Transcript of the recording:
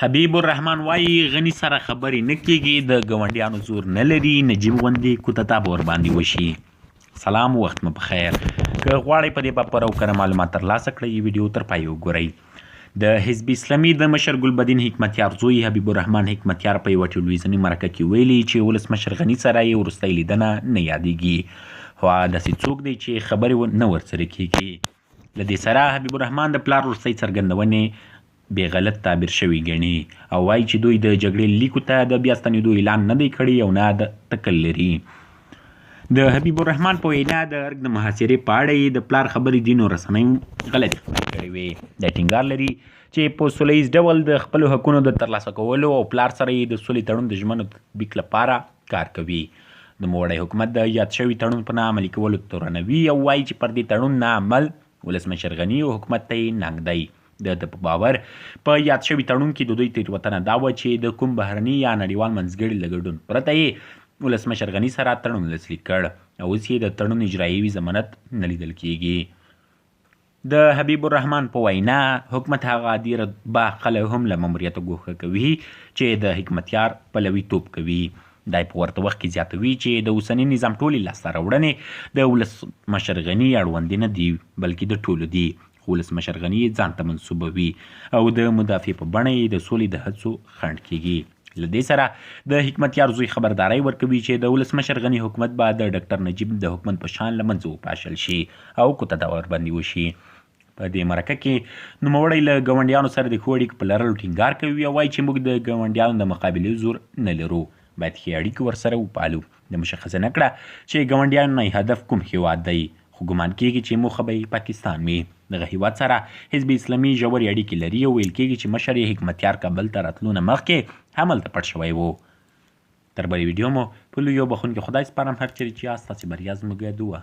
حبیب الرحمن وایي غني سره خبرې نه کېږي، د ګاونډیانو زور نه لري، نجیب غوندې کوتتا به ورباندې وشي. سلام، وخت مو پخیر. که غواړئ په دې باب او کره معلومات ترلاسه کړئ ویډیو تر پای وګورئ. د حزب اسلامي د مشر ګلبدین حکمتیار زوی حبیب الرحمن حکمتیار په یوه ټلویزیوني مرکه کې ویلي چې ولسمشر غني سره یې وروستی لیدنه نه یادېږي، خو داسې څوک دی چې خبرې نه ورسره کېږي. له دې سره حبیب الرحمن د پلار وروستۍ څرګندونې بې غلط تعبیر شوي ګڼي او وایي چې دوی د جګړې لیکو ته د بیا ستنېدو اعلان نه دی کړی او نه د ټکل لري. د حبیب الرحمن په وینا د ارګ د محاصرې په اړه یې د پلار خبرې ځینو رسنیو غلطې خپرې کړې وې. دا ټینګار لري چې په سوله ییز ډول د خپلو حقونو د ترلاسه کولو او پلار سره یې د سولې تړون د ژمنو تطبیق لپاره کار کوي. د موړی حکومت د یاد شوي تړون په نه عملي کولو تورنوي او وایي چې پر دې تړون نه عمل ولسمشر غني او حکومت ته یې ننګ دی. د په باور په یاد شوي تړون کې د دوی تېروتنه دا وه چې د کوم بهرني یا نړیوال منځګړي له ګډون پرته یې ولسمشر غني سره تړون لاسلیک کړ او اوس یې د تړون اجرایوي ضمانت نه لیدل کېږي. د حبیب الرحمن په وینا حکومت هغه عادي رتبه هم له ماموریته ګوښه کوي چې د حکمتیار پلویتوب کوي. دا په ورته وخت کې زیاتوي چې د اوسني نظام ټولې لاسته راوړنې د ولسمشر غني اړوندې نه دي بلکې د ټولو دي. ولسمشر غني ځان ته منسوبوي او د مدافع په بڼه یې د سولې د هڅو خنډ کېږي. له دې سره د حکمتیار زوی خبرداری ورکوي چې د ولسمشر غني حکومت به د ډاکټر نجیب د حکومت په شان له منځه وپاشل شي او کوتتا ورباندې وشي. په دې مرکه کې نوموړی له ګاونډیانو سره د ښو اړیکو په لرلو ټینګار کوي او وایي چې موږ د ګاونډیانو د مقابلې زور نه لرو، باید ښې اړیکې ورسره وپالو. د مشخصه نه کړه چې ګاونډیانو نه هدف کوم هیواد دی، خو ګمان کېږي چې موخه به یې پاکستان وي. دغه هیواد سره حزب اسلامي ژورې اړیکې لري او ویل کېږي چې مشر یې حکمتیار کابل ته راتلو نه مخکې هملته پټ شوی و. تر بلې ویډیو مو په لویو بخښونکي خدای سپارم. هر چیرې چې یاست ستاسې بریا زموږ دعا.